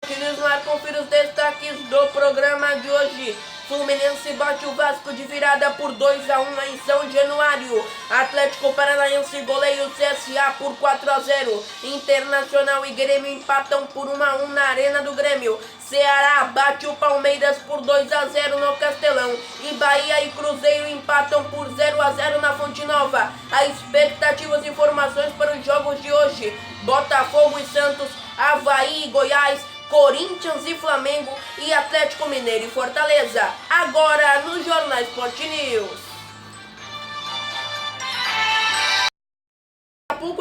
No ar, confira os destaques do programa de hoje. Fluminense bate o Vasco de virada por 2-1 em São Januário. Atlético Paranaense goleia o CSA por 4-0. Internacional e Grêmio empatam por 1-1 na Arena do Grêmio. Ceará bate o Palmeiras por 2-0 no Castelão. E Bahia e Cruzeiro empatam por 0-0 na Fonte Nova. As expectativas e informações para os jogos de hoje: Botafogo e Santos, Avaí e Goiás, Corinthians e Flamengo e Atlético Mineiro e Fortaleza. Agora no Jornal Sport News.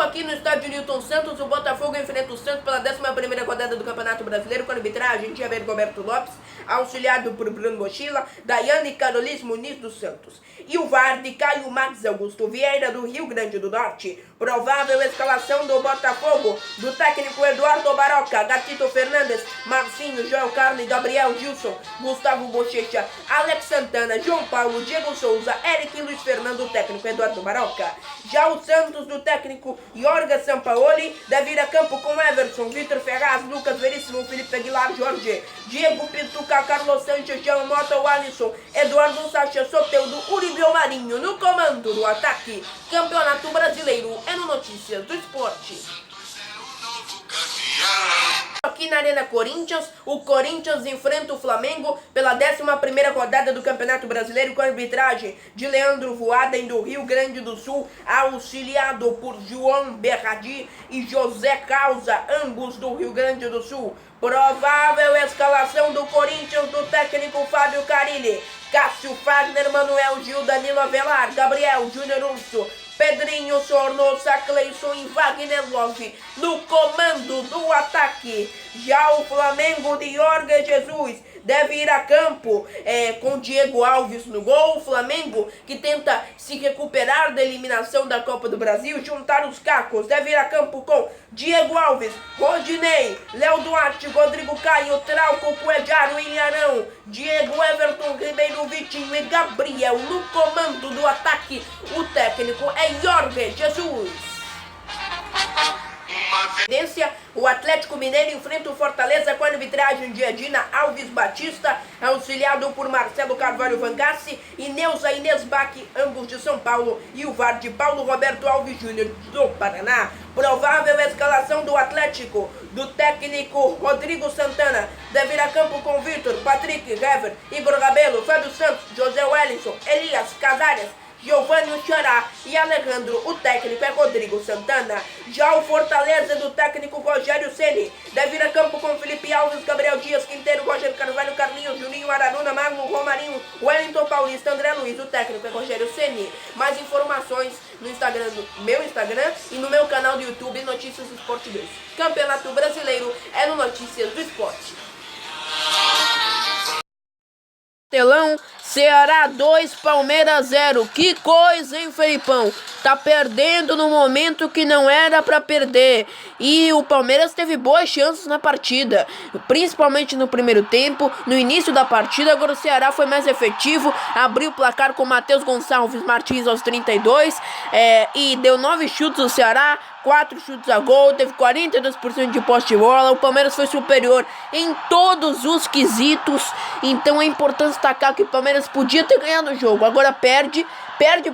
Aqui no estádio Newton Santos, o Botafogo enfrenta o Santos pela 11ª rodada do Campeonato Brasileiro, com a arbitragem de Javier Roberto Lopes, auxiliado por Bruno Mochila, Daiane Carolis Muniz dos Santos. E o VAR de Caio Max Augusto Vieira, do Rio Grande do Norte. Provável escalação do Botafogo: do técnico Eduardo Baroca, Gatito Fernandes, Marcinho, João Carlos, Gabriel Gilson, Gustavo Bochecha, Alex Santana, João Paulo, Diego Souza, Eric e Luiz Fernando, técnico Eduardo Baroca. Já o Santos, do técnico Jorge Sampaoli, deve ir a campo com Everson, Vitor Ferraz, Lucas Veríssimo, Felipe Aguilar, Jorge, Diego Pituca, Carlos Sanches, Jean Mota, Alisson, Eduardo Sacha, Soteldo, Uribe Marinho no comando do ataque. Campeonato Brasileiro é no Notícias do Esporte. Aqui na Arena Corinthians, o Corinthians enfrenta o Flamengo pela 11ª rodada do Campeonato Brasileiro, com a arbitragem de Leandro Voaden, do Rio Grande do Sul, auxiliado por João Berradi e José Causa, ambos do Rio Grande do Sul. Provável escalação do Corinthians: do técnico Fábio Carilli, Cássio Fagner, Manuel Gil, Danilo Avelar, Gabriel Júnior Urso, Pedrinho Sornosa, Cleison e Wagner Love no comando do ataque. Já o Flamengo de Jorge Jesus deve ir a campo com Diego Alves no gol. O Flamengo, que tenta se recuperar da eliminação da Copa do Brasil, juntar os cacos, deve ir a campo com Diego Alves, Rodinei, Léo Duarte, Rodrigo Caio, Trauco, Cuejaro e Arão, Diego, Everton, Ribeiro, Vitinho e Gabriel no comando do ataque. O técnico é Jorge Jesus. O Atlético Mineiro enfrenta o Fortaleza com a arbitragem de Edina Alves Batista, auxiliado por Marcelo Carvalho Vangassi e Neuza Inês Bach, ambos de São Paulo, e o VAR de Paulo Roberto Alves Júnior do Paraná. Provável escalação do Atlético: do técnico Rodrigo Santana, deve ir a campo com Vitor, Patrick, Hever, Igor Rabelo, Fábio Santos, José Wellington, Elias Casares, Giovanni Xará e Alejandro. O técnico é Rodrigo Santana. Já o Fortaleza, do técnico Rogério Ceni, deve ir a campo com Felipe Alves, Gabriel Dias, Quinteiro, Rogério Carvalho, Carlinhos, Juninho, Araruna, Marlon, Romarinho, Wellington Paulista, André Luiz. O técnico é Rogério Ceni. Mais informações no Instagram, no meu Instagram e no meu canal do YouTube, Notícias do Esporte 2. Campeonato Brasileiro é no Notícias do Esporte. Telão, Ceará 2, Palmeiras 0. Que coisa, hein, Felipão? Tá perdendo no momento que não era pra perder. E o Palmeiras teve boas chances na partida, principalmente no primeiro tempo, no início da partida. Agora o Ceará foi mais efetivo, abriu o placar com Matheus Gonçalves Martins aos 32 e deu 9 chutes ao Ceará, 4 chutes a gol, teve 42% de posse de bola. O Palmeiras foi superior em todos os quesitos, então é importante destacar que o Palmeiras podia ter ganhado o jogo. Agora perde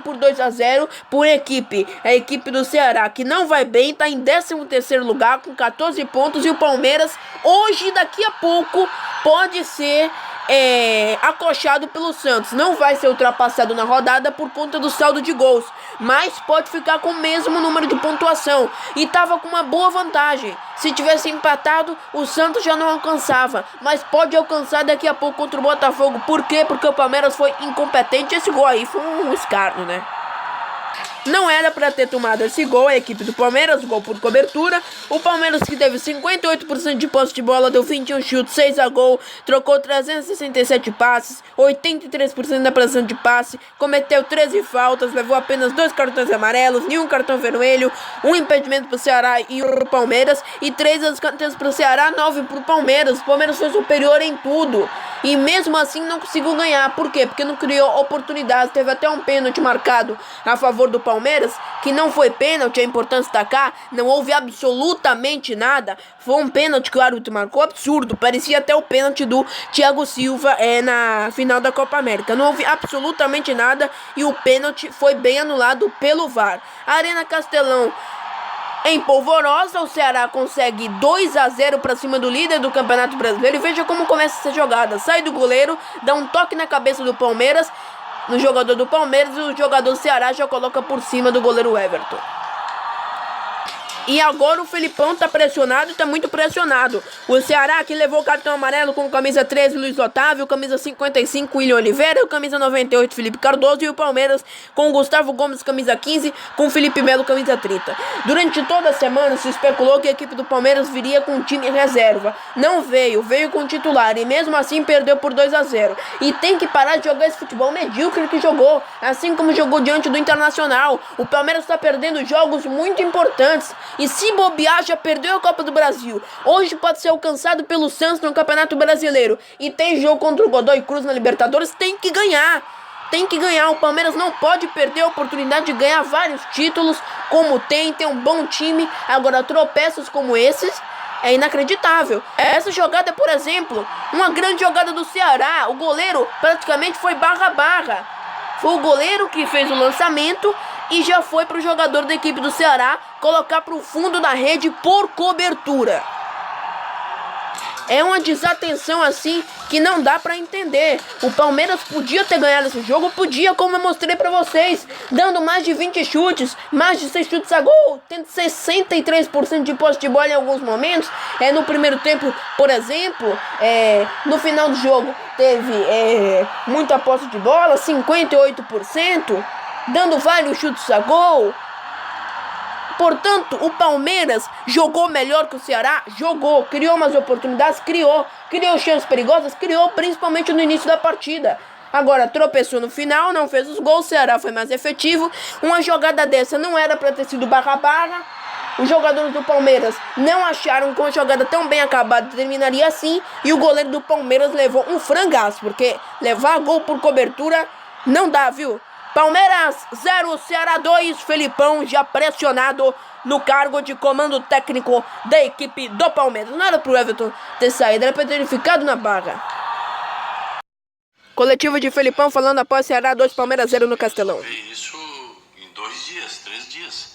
por 2-0 por a equipe do Ceará, que não vai bem, está em 13º lugar com 14 pontos, e o Palmeiras hoje, daqui a pouco, pode ser acochado pelo Santos. Não vai ser ultrapassado na rodada por conta do saldo de gols, mas pode ficar com o mesmo número de pontuação, e estava com uma boa vantagem. Se tivesse empatado, o Santos já não alcançava, mas pode alcançar daqui a pouco contra o Botafogo. Por quê? Porque o Palmeiras foi incompetente. Esse gol aí foi um escárnio, né? Não era para ter tomado esse gol a equipe do Palmeiras, gol por cobertura. O Palmeiras, que teve 58% de posse de bola, deu 21 chutes, 6 a gol, trocou 367 passes, 83% da presença de passe, cometeu 13 faltas, levou apenas 2 cartões amarelos, nenhum cartão vermelho, um impedimento para o Ceará e o Palmeiras, e 3 escanteios para o Ceará, 9 para o Palmeiras. O Palmeiras foi superior em tudo. e mesmo assim não conseguiu ganhar. Por quê? Porque não criou oportunidades. Teve até um pênalti marcado a favor do Palmeiras, que não foi pênalti, é importante destacar, não houve absolutamente nada. Foi um pênalti que o árbitro marcou absurdo, parecia até o pênalti do Thiago Silva na final da Copa América. Não houve absolutamente nada e o pênalti foi bem anulado pelo VAR. Arena Castelão em polvorosa, o Ceará consegue 2-0 para cima do líder do Campeonato Brasileiro. E veja como começa essa jogada. Sai do goleiro, dá um toque na cabeça do Palmeiras, no jogador do Palmeiras, e o jogador do Ceará já coloca por cima do goleiro Everton. E agora o Felipão tá pressionado e tá muito pressionado. O Ceará que levou o cartão amarelo com camisa 13 Luiz Otávio, camisa 55 William Oliveira, camisa 98 Felipe Cardoso, e o Palmeiras com Gustavo Gomes camisa 15, com Felipe Melo camisa 30. Durante toda a semana se especulou que a equipe do Palmeiras viria com um time reserva. Não veio, veio com titular e mesmo assim perdeu por 2-0. E tem que parar de jogar esse futebol medíocre que jogou, assim como jogou diante do Internacional. O Palmeiras está perdendo jogos muito importantes. E se bobear, já perdeu a Copa do Brasil. Hoje pode ser alcançado pelo Santos no Campeonato Brasileiro. E tem jogo contra o Godoy Cruz na Libertadores. Tem que ganhar. Tem que ganhar. O Palmeiras não pode perder a oportunidade de ganhar vários títulos. Como tem um bom time. Agora, tropeços como esses é inacreditável. Essa jogada, por exemplo, uma grande jogada do Ceará. O goleiro praticamente foi barra-barra. Foi o goleiro que fez o lançamento e já foi para o jogador da equipe do Ceará colocar para o fundo da rede por cobertura. É uma desatenção assim que não dá para entender. O Palmeiras podia ter ganhado esse jogo, podia, como eu mostrei para vocês, dando mais de 20 chutes, mais de 6 chutes a gol, tendo 63% de posse de bola em alguns momentos. No primeiro tempo, por exemplo, no final do jogo teve muita posse de bola, 58%, dando vários chutes a gol. Portanto, o Palmeiras jogou melhor que o Ceará? Jogou, criou umas oportunidades, criou chances perigosas, criou principalmente no início da partida. Agora, tropeçou no final, não fez os gols, o Ceará foi mais efetivo. Uma jogada dessa não era para ter sido barra-barra. Os jogadores do Palmeiras não acharam que uma jogada tão bem acabada terminaria assim. E o goleiro do Palmeiras levou um frangaço, porque levar gol por cobertura não dá, viu? Palmeiras 0, Ceará 2, Felipão já pressionado no cargo de comando técnico da equipe do Palmeiras. Não era pro Everton ter saído, era pra ter ficado na barra. Coletivo de Felipão falando após Ceará 2, Palmeiras 0 no Castelão. Isso em 2 dias, 3 dias.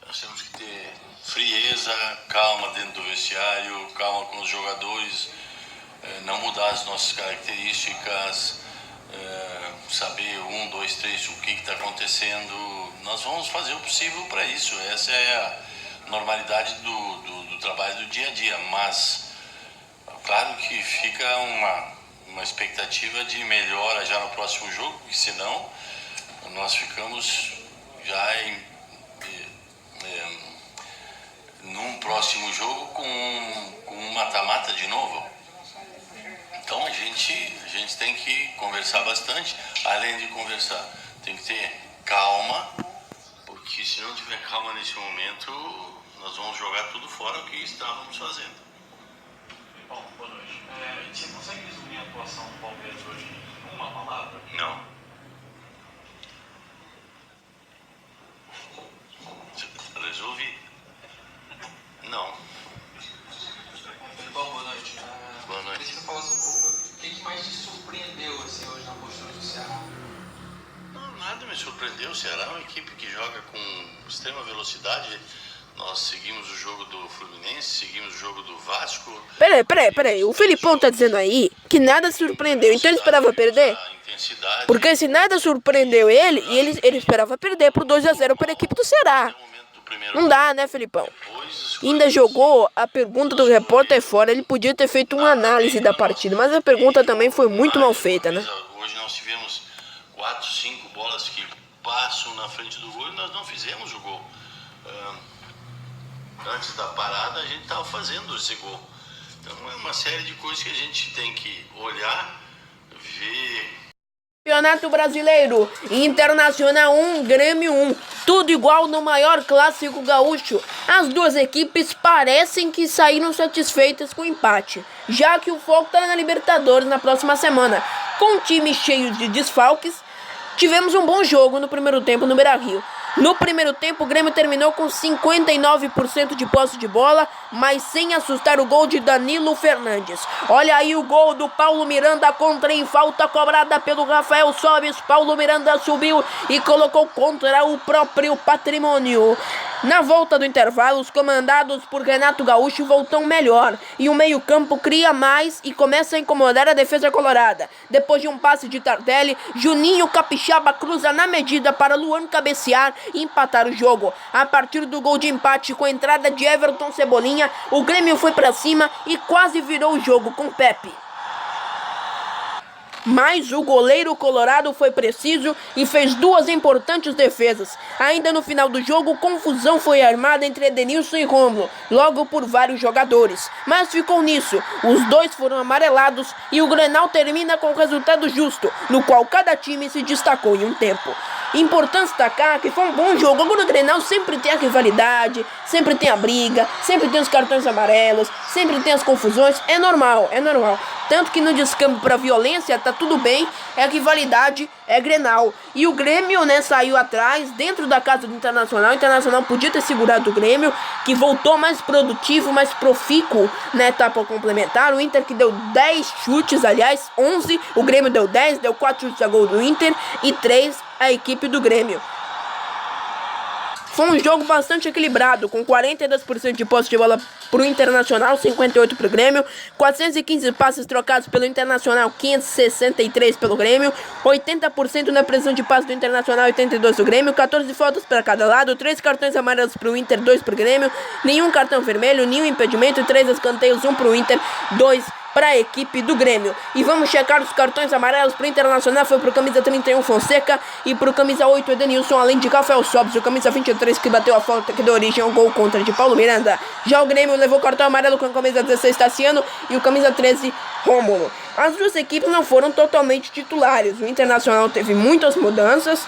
Nós temos que ter frieza, calma dentro do vestiário, calma com os jogadores, não mudar as nossas características, saber 1, 2, 3 o que está acontecendo. Nós vamos fazer o possível para isso. Essa é a normalidade do trabalho do dia a dia, mas claro que fica uma expectativa de melhora já no próximo jogo, porque senão nós ficamos já num próximo jogo com um mata-mata de novo. Então a gente tem que conversar bastante. Além de conversar, tem que ter calma, porque se não tiver calma nesse momento, nós vamos jogar tudo fora o que estávamos fazendo. Bom, boa noite. Você consegue resumir a atuação do Palmeiras hoje em uma palavra? Não. Resolve? Não. Bom, boa noite. Boa noite. Queria que você falasse um pouco o que mais te surpreendeu assim, hoje na postura do Ceará? Não, nada me surpreendeu. O Ceará é uma equipe que joga com extrema velocidade. Nós seguimos o jogo do Fluminense, seguimos o jogo do Vasco. Peraí. O Felipão tá dizendo aí que nada surpreendeu. Então ele esperava perder? Porque se nada surpreendeu ele esperava perder por 2-0 para a equipe do Ceará. Não dá, né, Felipão? Ainda jogou a pergunta do repórter fora. Ele podia ter feito uma análise da partida, mas a pergunta também foi muito mal feita, né? Hoje nós tivemos 4, 5 bolas que passam na frente do gol e nós não fizemos o gol. Antes da parada a gente estava fazendo esse gol. Então é uma série de coisas que a gente tem que olhar, ver. Campeonato Brasileiro, Internacional 1, Grêmio 1. Tudo igual no maior clássico gaúcho. As duas equipes parecem que saíram satisfeitas com o empate, já que o foco está na Libertadores na próxima semana. Com time cheio de desfalques, tivemos um bom jogo no primeiro tempo no Beira-Rio. No primeiro tempo, o Grêmio terminou com 59% de posse de bola, mas sem assustar o gol de Danilo Fernandes. Olha aí o gol do Paulo Miranda contra em falta cobrada pelo Rafael Sobis. Paulo Miranda subiu e colocou contra o próprio Patrimônio. Na volta do intervalo, os comandados por Renato Gaúcho voltam melhor e o meio-campo cria mais e começa a incomodar a defesa colorada. Depois de um passe de Tardelli, Juninho Capixaba cruza na medida para Luan cabecear e empatar o jogo. A partir do gol de empate com a entrada de Everton Cebolinha, o Grêmio foi para cima e quase virou o jogo com Pepe. Mas o goleiro colorado foi preciso e fez duas importantes defesas. Ainda no final do jogo, confusão foi armada entre Edenilson e Rômulo, logo por vários jogadores. Mas ficou nisso, os dois foram amarelados e o Grenal termina com resultado justo, no qual cada time se destacou em um tempo. Importante destacar que foi um bom jogo. Agora o Grenal sempre tem a rivalidade, sempre tem a briga, sempre tem os cartões amarelos, sempre tem as confusões. É normal. Tanto que no descampo para violência tá tudo bem, é a rivalidade, é Grenal. E o Grêmio, saiu atrás, dentro da casa do Internacional. O Internacional podia ter segurado o Grêmio, que voltou mais produtivo, mais profícuo na etapa complementar. O Inter que deu 10 chutes, aliás, 11. O Grêmio deu 10, deu 4 chutes a gol do Inter e 3 a equipe do Grêmio. Foi um jogo bastante equilibrado, com 42% de posse de bola pro Internacional, 58% pro Grêmio, 415 passes trocados pelo Internacional, 563 pelo Grêmio, 80% na precisão de passes do Internacional, 82% do Grêmio, 14 faltas para cada lado, 3 cartões amarelos pro Inter, 2 pro Grêmio, nenhum cartão vermelho, nenhum impedimento, 3 escanteios, 1 pro Inter, 2 para a equipe do Grêmio. E vamos checar os cartões amarelos para o Internacional. Foi para o camisa 31 Fonseca e para o camisa 8 Edenilson, além de Rafael Sobis, o camisa 23 que bateu a falta que deu origem ao gol contra de Paulo Miranda. Já o Grêmio levou cartão amarelo com a camisa 16 Tassiano e o camisa 13 Rômulo. As duas equipes não foram totalmente titulares. O Internacional teve muitas mudanças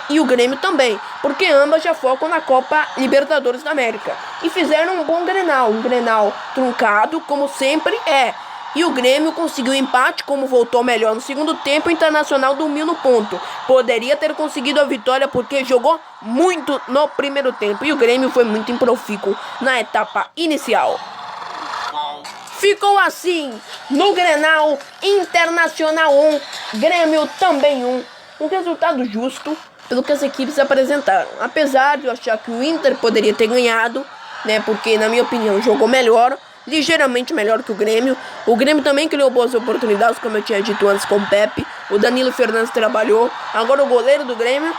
e o Grêmio também, porque ambas já focam na Copa Libertadores da América e fizeram um bom Grenal, um Grenal truncado como sempre é. E o Grêmio conseguiu empate, como voltou melhor no segundo tempo, o Internacional dormiu no ponto. Poderia ter conseguido a vitória porque jogou muito no primeiro tempo. E o Grêmio foi muito improfícuo na etapa inicial. Ficou assim, no Grenal, Internacional 1, Grêmio também 1. Um resultado justo pelo que as equipes apresentaram. Apesar de eu achar que o Inter poderia ter ganhado, porque na minha opinião jogou melhor. Ligeiramente melhor que o Grêmio. O Grêmio também criou boas oportunidades, como eu tinha dito antes com o Pepe. O Danilo Fernandes trabalhou. Agora o goleiro do Grêmio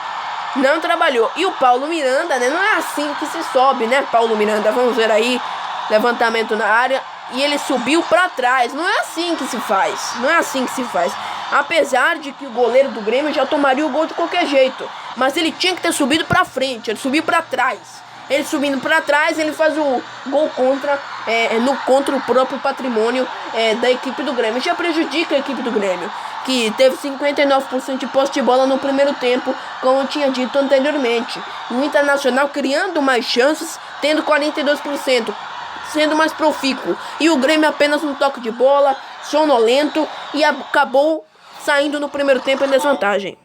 não trabalhou. E o Paulo Miranda, não é assim que se sobe, Paulo Miranda, vamos ver aí, levantamento na área. E ele subiu pra trás. Não é assim que se faz. Apesar de que o goleiro do Grêmio já tomaria o gol de qualquer jeito. Mas ele tinha que ter subido pra frente, ele subiu pra trás. Ele subindo para trás, ele faz o gol contra o próprio Patrimônio da equipe do Grêmio. Já prejudica a equipe do Grêmio, que teve 59% de posse de bola no primeiro tempo, como eu tinha dito anteriormente. O Internacional criando mais chances, tendo 42%, sendo mais profícuo. E o Grêmio apenas um toque de bola, sonolento, e acabou saindo no primeiro tempo em desvantagem.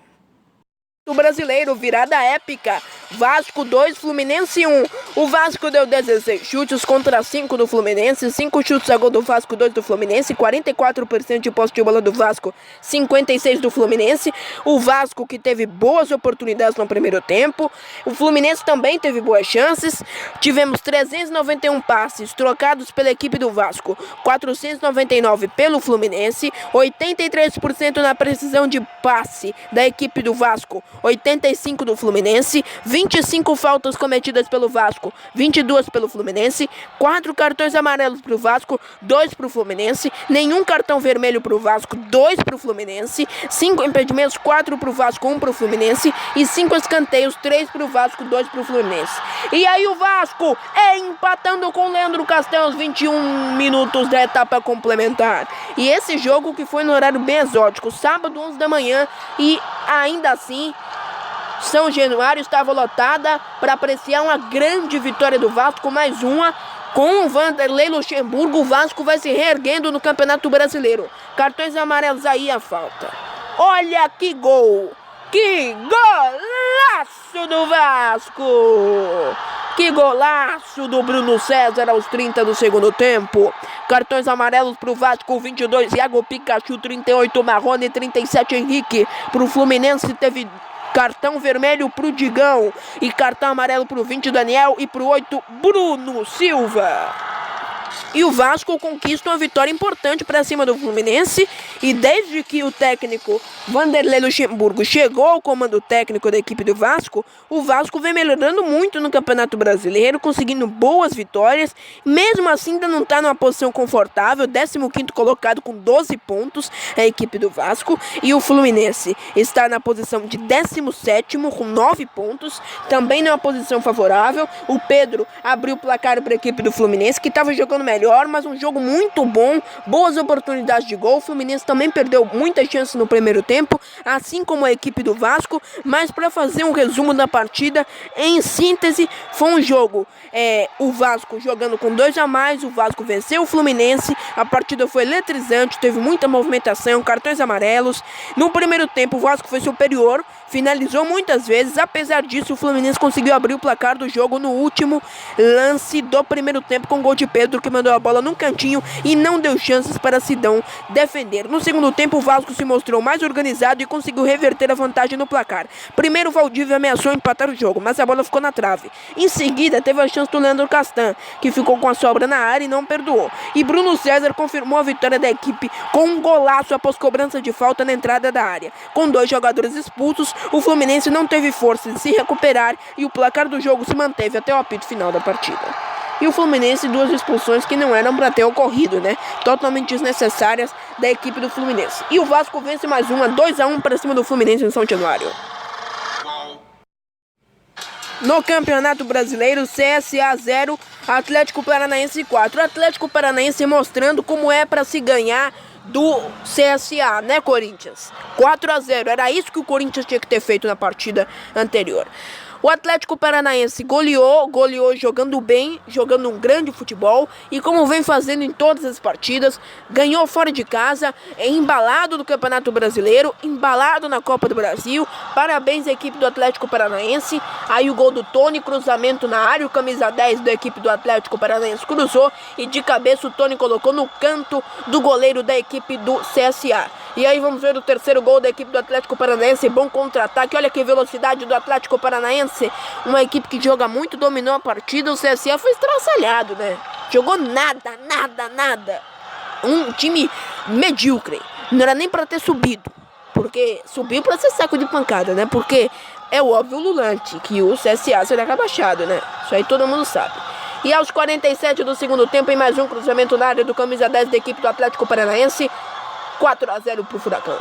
O brasileiro, virada épica, Vasco 2, Fluminense 1. O Vasco deu 16 chutes contra 5 do Fluminense, 5 chutes a gol do Vasco, 2 do Fluminense, 44% de posse de bola do Vasco, 56% do Fluminense. O Vasco que teve boas oportunidades no primeiro tempo, o Fluminense também teve boas chances. Tivemos 391 passes trocados pela equipe do Vasco, 499 pelo Fluminense, 83% na precisão de passe da equipe do Vasco, 85 do Fluminense, 25 faltas cometidas pelo Vasco, 22 pelo Fluminense, 4 cartões amarelos pro Vasco, 2 pro Fluminense, nenhum cartão vermelho pro Vasco, 2 pro Fluminense, 5 impedimentos, 4 pro Vasco, 1 pro Fluminense e 5 escanteios, 3 pro Vasco, 2 pro Fluminense. E aí o Vasco empatando com o Leandro Castells, 21 minutos da etapa complementar. E esse jogo que foi no horário bem exótico, sábado 11 da manhã, e ainda assim São Januário estava lotada para apreciar uma grande vitória do Vasco, mais uma. Com o Vanderlei Luxemburgo, o Vasco vai se reerguendo no Campeonato Brasileiro. Cartões amarelos aí a falta. Olha que gol! Que golaço do Vasco! Que golaço do Bruno César aos 30 do segundo tempo. Cartões amarelos pro Vasco, 22, Iago Pikachu, 38, Marrone, 37, Henrique. Pro Fluminense teve cartão vermelho pro Digão e cartão amarelo pro 20, Daniel, e pro 8, Bruno Silva. E o Vasco conquista uma vitória importante para cima do Fluminense. E desde que o técnico Vanderlei Luxemburgo chegou ao comando técnico da equipe do Vasco, o Vasco vem melhorando muito no Campeonato Brasileiro, conseguindo boas vitórias. Mesmo assim ainda não está numa posição confortável, 15º colocado com 12 pontos a equipe do Vasco. E o Fluminense está na posição de 17º com 9 pontos, também não é uma posição favorável. O Pedro abriu o placar para a equipe do Fluminense, que estava jogando melhor, mas um jogo muito bom, boas oportunidades de gol. O Fluminense também perdeu muitas chances no primeiro tempo, assim como a equipe do Vasco. Mas para fazer um resumo da partida, em síntese, foi um jogo, o Vasco jogando com 2 a mais, o Vasco venceu o Fluminense, a partida foi eletrizante, teve muita movimentação, cartões amarelos. No primeiro tempo o Vasco foi superior, finalizou muitas vezes, apesar disso o Fluminense conseguiu abrir o placar do jogo no último lance do primeiro tempo, com gol de Pedro, que mandou a bola num cantinho e não deu chances para Sidão defender. No segundo tempo o Vasco se mostrou mais organizado e conseguiu reverter a vantagem no placar. Primeiro o Valdívia ameaçou empatar o jogo, mas a bola ficou na trave. Em seguida teve a chance do Leandro Castan, que ficou com a sobra na área e não perdoou. E Bruno César confirmou a vitória da equipe com um golaço após cobrança de falta na entrada da área. Com 2 jogadores expulsos, o Fluminense não teve força de se recuperar e o placar do jogo se manteve até o apito final da partida. E o Fluminense, 2 expulsões que não eram para ter ocorrido, né? Totalmente desnecessárias da equipe do Fluminense. E o Vasco vence mais uma, 2 a 1 para cima do Fluminense em São Januário. No Campeonato Brasileiro, CSA 0, Atlético Paranaense 4. O Atlético Paranaense mostrando como é para se ganhar do CSA, né, Corinthians? 4 a 0, era isso que o Corinthians tinha que ter feito na partida anterior. O Atlético Paranaense goleou jogando bem, jogando um grande futebol, e como vem fazendo em todas as partidas, ganhou fora de casa, embalado no Campeonato Brasileiro, embalado na Copa do Brasil. Parabéns à equipe do Atlético Paranaense. Aí o gol do Tony, cruzamento na área, o camisa 10 da equipe do Atlético Paranaense cruzou e de cabeça o Tony colocou no canto do goleiro da equipe do CSA. E aí vamos ver o terceiro gol da equipe do Atlético Paranaense, bom contra-ataque, olha que velocidade do Atlético Paranaense. Uma equipe que joga muito, dominou a partida. O CSA foi estraçalhado, né? Jogou nada. Um time medíocre. Não era nem para ter subido, porque subiu para ser saco de pancada, né? Porque é o óbvio ululante que o CSA será rebaixado, né? Isso aí todo mundo sabe. E aos 47 do segundo tempo, em mais um cruzamento na área do camisa 10 da equipe do Atlético Paranaense, 4 a 0 pro Furacão.